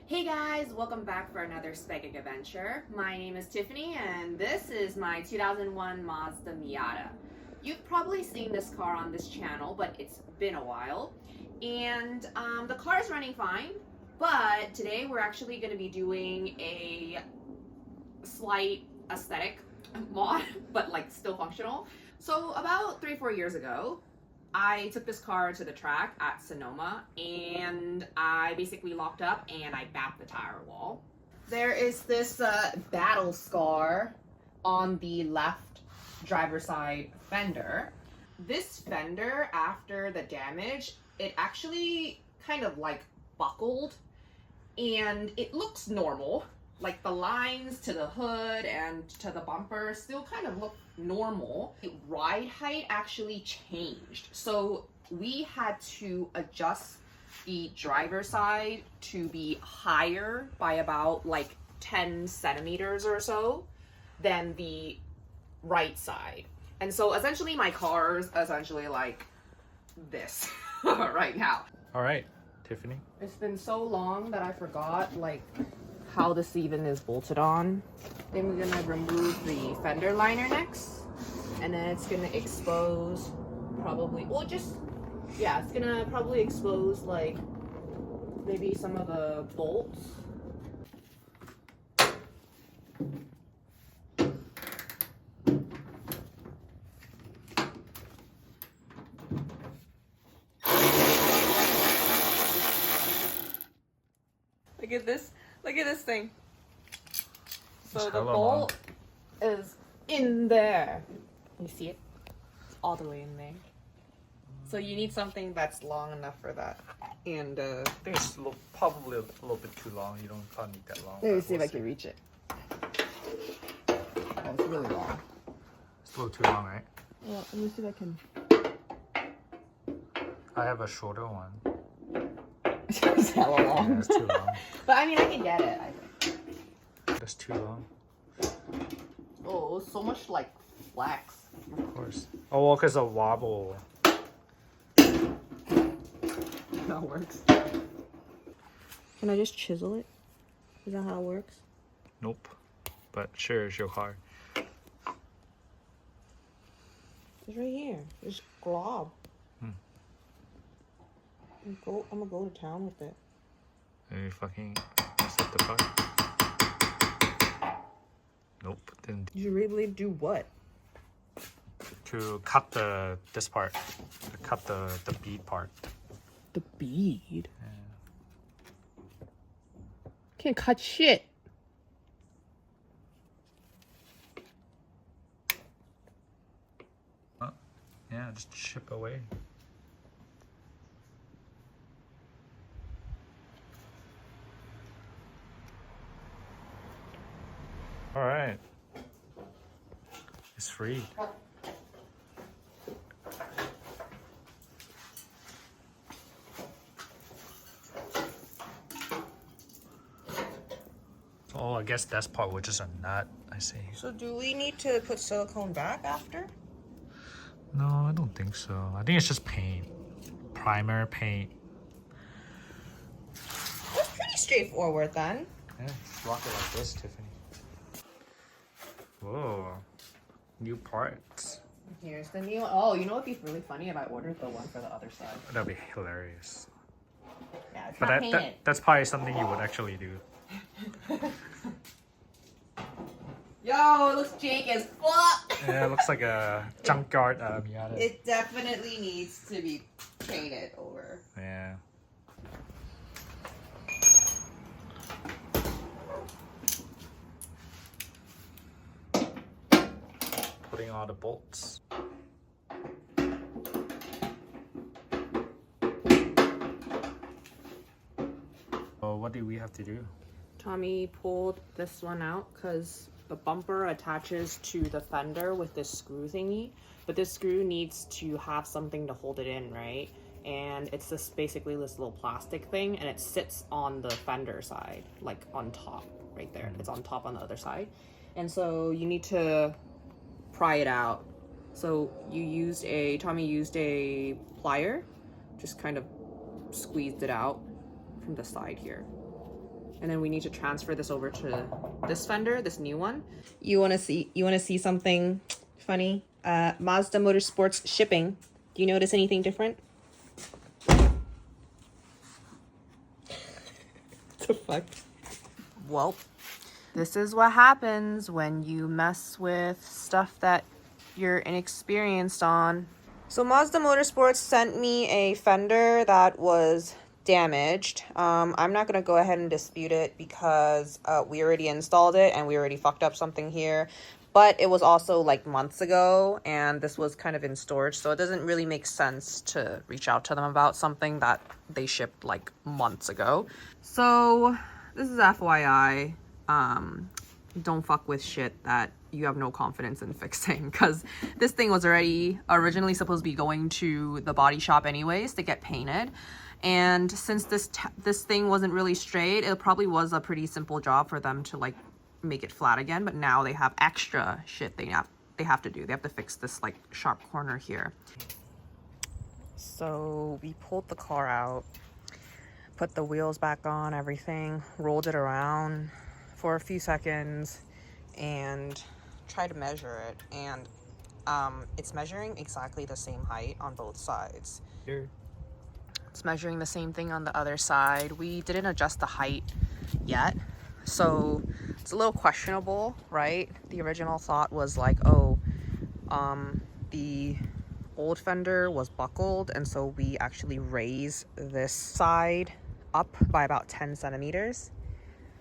Hey guys, welcome back for another Spegig adventure. My name is Tiffany and this is my 2001 Mazda Miata. You've probably seen this car on this channel, but it's been a while. And the car is running fine, but today we're actually going to be doing a slight aesthetic mod, but like still functional. So about 3-4 years ago, I took this car to the track at Sonoma and I basically locked up and I bapped the tire wall. There is this battle scar on the left driver's side fender. This fender, after the damage, it actually kind of like buckled and it looks normal. Like the lines to the hood and to the bumper still kind of look normal. The ride height actually changed. So we had to adjust the driver's side to be higher by about like 10 centimeters or so than the right side. And so essentially my car's essentially like this right now. All right, Tiffany. It's been so long that I forgot like how this even is bolted on. Then we're gonna remove the fender liner next, and then it's gonna expose probably, well just, yeah, it's gonna probably expose like maybe some of the bolts. Look at this. Look at this thing. So the bolt is in there. You see it? It's all the way in there. So you need something that's long enough for that. And I think it's probably a little bit too long. You don't probably need that long. let me see if I can reach it. Oh, it's really long. It's a little too long, right? Well, let me see if I can. I have a shorter one. It's hella long. Yeah, it's too long. But I mean, I can get it, I think. That's too long. Oh, so much like flex. Of course. Oh, well, because of wobble. That works. Can I just chisel it? Is that how it works? Nope. But sure, it's your car. It's right here. It's glob. I'm gonna go to town with it. Are you fucking mess up the car? Nope. Didn't. You really do what? To cut this part. To cut the bead part. The bead? Yeah. Can't cut shit. Oh, yeah, just chip away. All right, it's free. Oh, I guess that's part which is a nut. I see. So do we need to put silicone back after? No, I don't think so. I think it's just paint, primer, paint. That's pretty straightforward then. Yeah, rock it like this, Tiffany. Whoa, new parts. Here's the new one. Oh, you know what'd be really funny if I ordered the one for the other side? That'd be hilarious. Yeah, it's But not painted. that's probably something you would actually do. Yo, it looks jank as fuck. Yeah, it looks like a junkyard Miata. It definitely needs to be painted over. Yeah. Putting all the bolts. Oh, what do we have to do? Tommy pulled this one out because the bumper attaches to the fender with this screw thingy, but this screw needs to have something to hold it in, right? And it's this basically this little plastic thing, and it sits on the fender side, like on top right there. It's on top on the other side, and so you need to pry it out. So Tommy used a plier, just kind of squeezed it out from the side here. And then we need to transfer this over to this fender, this new one. You wanna see something funny? Mazda Motorsports shipping. Do you notice anything different? The fuck? Well, this is what happens when you mess with stuff that you're inexperienced on. So Mazda Motorsports sent me a fender that was damaged. I'm not gonna go ahead and dispute it because we already installed it and we already fucked up something here. But it was also like months ago and this was kind of in storage, so it doesn't really make sense to reach out to them about something that they shipped like months ago. So this is FYI. Don't fuck with shit that you have no confidence in fixing, because this thing was originally supposed to be going to the body shop anyways to get painted. And since this thing wasn't really straight, it probably was a pretty simple job for them to like make it flat again, but now they have extra shit they have to do. They have to fix this like sharp corner here. So we pulled the car out, put the wheels back on, everything, rolled it around for a few seconds and tried to measure it, and it's measuring exactly the same height on both sides. Here. It's measuring the same thing on the other side. We didn't adjust the height yet, so it's a little questionable, right? The original thought was like, oh, the old fender was buckled, and so we actually raise this side up by about 10 centimeters.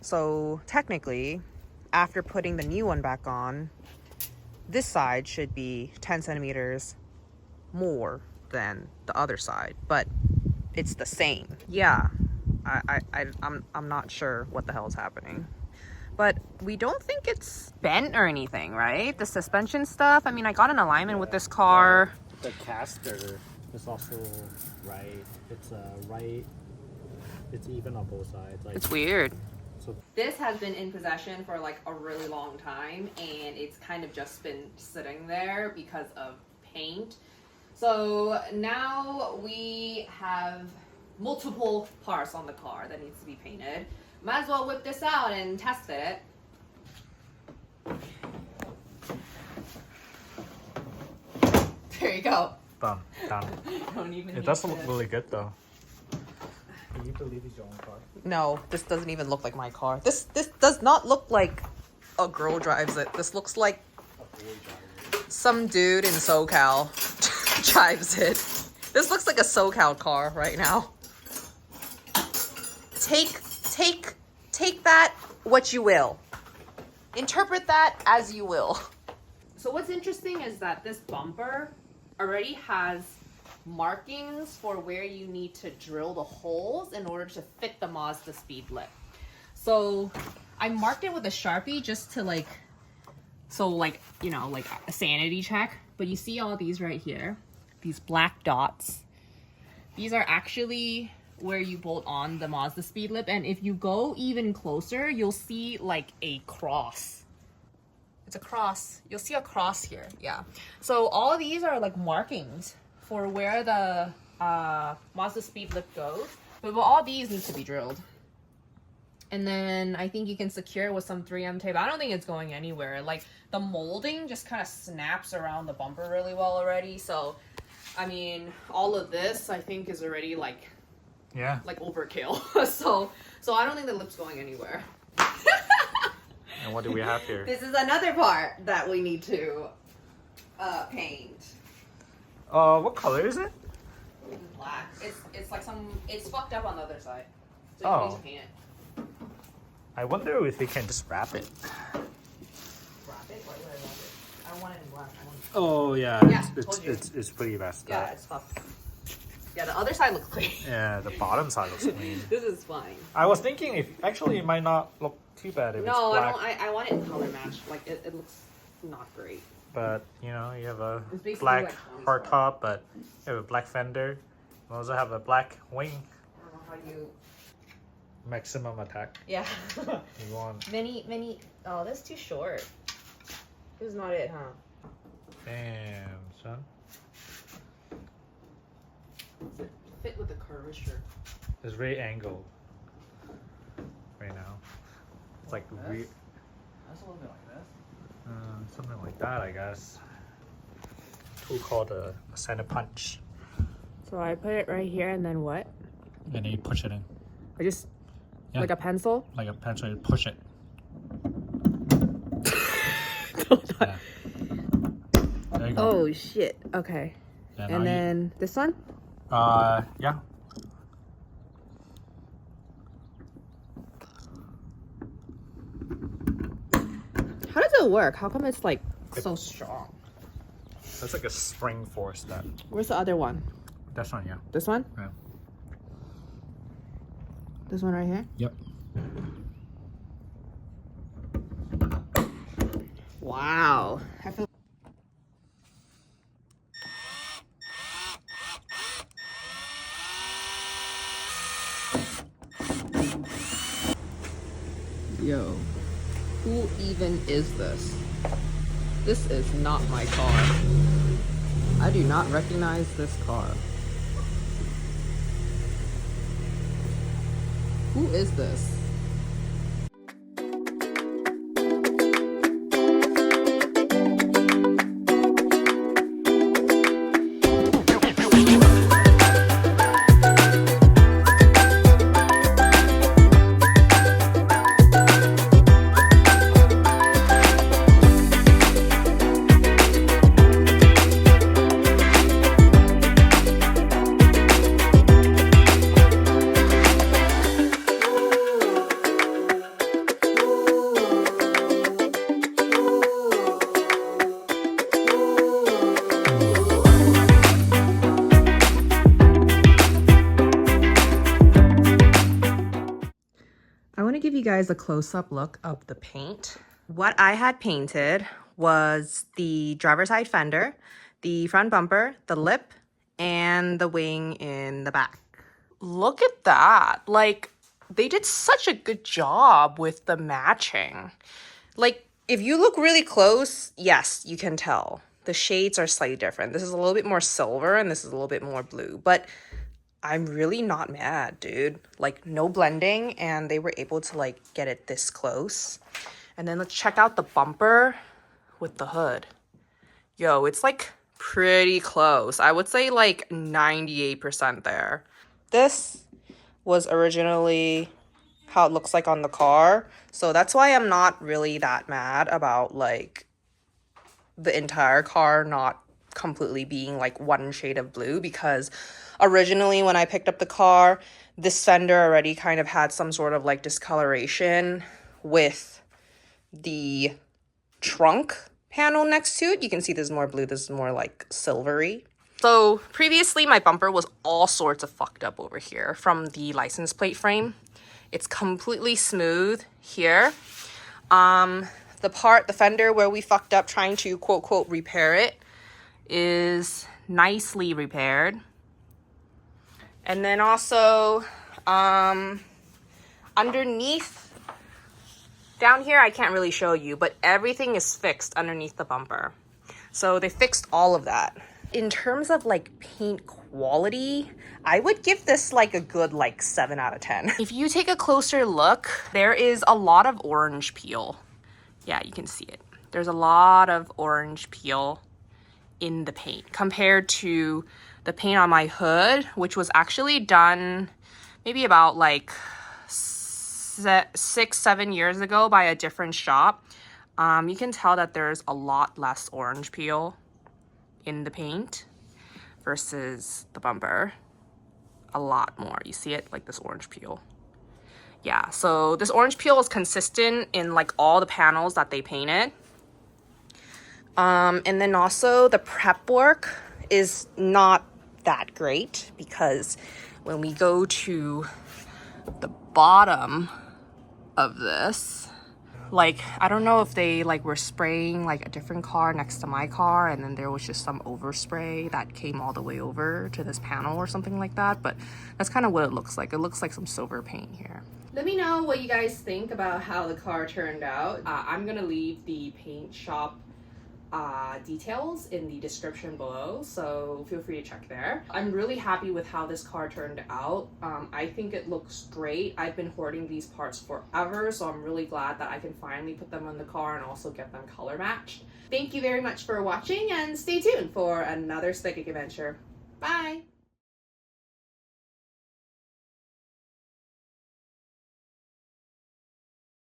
So technically, after putting the new one back on, this side should be 10 centimeters more than the other side, but it's the same. Yeah, I'm not sure what the hell is happening. But we don't think it's bent or anything, right? The suspension stuff, I mean, I got an alignment with this car. The caster is also right. It's even on both sides. Like, It's weird. so This has been in possession for like a really long time, and it's kind of just been sitting there because of paint. So now we have multiple parts on the car that needs to be painted. Might as well whip this out and test fit it. There you go. done. Don't even It doesn't look really good though. Can you believe it's your own car? No, this doesn't even look like my car. This does not look like a girl drives it. This looks like some dude in SoCal drives it. This looks like a SoCal car right now. Take that what you will. Interpret that as you will. So what's interesting is that this bumper already has markings for where you need to drill the holes in order to fit the MAZDASPEED lip. So I marked it with a Sharpie just to like a sanity check. But you see all these right here, these black dots. These are actually where you bolt on the MAZDASPEED lip, and if you go even closer, you'll see like a cross. It's a cross. You'll see a cross here. Yeah. So all of these are like markings for where the MAZDASPEED lip goes. But all these need to be drilled. And then I think you can secure it with some 3M tape. I don't think it's going anywhere. Like the molding just kind of snaps around the bumper really well already. So, I mean, all of this I think is already like overkill. so I don't think the lip's going anywhere. And what do we have here? This is another part that we need to paint. What color is it? It's black. It's like it's fucked up on the other side. So you need to paint it. I wonder if we can just wrap it. Wrap it? Why would I wrap it? I don't want it in black. Oh yeah, it's pretty messed up. Yeah, it's fucked. Yeah, the other side looks clean. Yeah, the bottom side looks clean. This is fine. I was thinking it might not look too bad if it's black. I want it color match. Like it looks not great. But you know, you have a It's black like hard top, but you have a black fender. You also have a black wing. I don't know how you. Maximum attack. Yeah. You want Many. Oh, that's too short. This is not it, huh? damn son. Does it fit with the curvature? It's very angled. right now. It's like That's a little bit like this. something like that, I guess. Tool called a center punch. So I put it right here and then what? And then you push it in. I just, Yeah. like a pencil? Like a pencil, you push it. Yeah. There you go. Oh shit, okay. Yeah, And then this one? Yeah. How does it work? How come it's like so strong? That's like a spring force that. Where's the other one? That's one, yeah. This one? Yeah. This one right here? Yep. Wow. I feel Yo, who even is this? This is not my car. I do not recognize this car. Who is this? I want to give you guys a close-up look of the paint. What I had painted was the driver's side fender, the front bumper, the lip, and the wing in the back. Look at that. Like, they did such a good job with the matching. Like, if you look really close, yes, you can tell. The shades are slightly different. This is a little bit more silver and this is a little bit more blue, but I'm really not mad, dude. Like, no blending, and they were able to, like, get it this close. And then let's check out the bumper with the hood. Yo, it's, like, pretty close. I would say, like, 98% there. This was originally how it looks like on the car. So that's why I'm not really that mad about, like, the entire car not completely being, like, one shade of blue, because originally, when I picked up the car, this fender already kind of had some sort of like discoloration with the trunk panel next to it. You can see this is more blue, this is more like silvery. So previously, my bumper was all sorts of fucked up over here from the license plate frame. It's completely smooth here. The fender where we fucked up trying to quote, quote, repair it is nicely repaired. And then also, underneath, down here, I can't really show you, but everything is fixed underneath the bumper. So they fixed all of that. In terms of like paint quality, I would give this like a good like 7 out of 10. If you take a closer look, there is a lot of orange peel. Yeah, you can see it. There's a lot of orange peel in the paint compared to the paint on my hood, which was actually done maybe about like 6-7 years ago by a different shop. You can tell that there's a lot less orange peel in the paint versus the bumper. A lot more. You see it, like this orange peel. Yeah, so this orange peel is consistent in like all the panels that they painted. And then also the prep work is not that great, because when we go to the bottom of this, like, I don't know if they like were spraying like a different car next to my car, and then there was just some overspray that came all the way over to this panel or something like that, but that's kind of what it looks like. It looks like some silver paint here. Let me know what you guys think about how the car turned out. I'm gonna leave the paint shop details in the description below, so feel free to check there. I'm really happy with how this car turned out. I think it looks great. I've been hoarding these parts forever, so I'm really glad that I can finally put them on the car and also get them color matched. Thank you very much for watching, and stay tuned for another Spec adventure. Bye!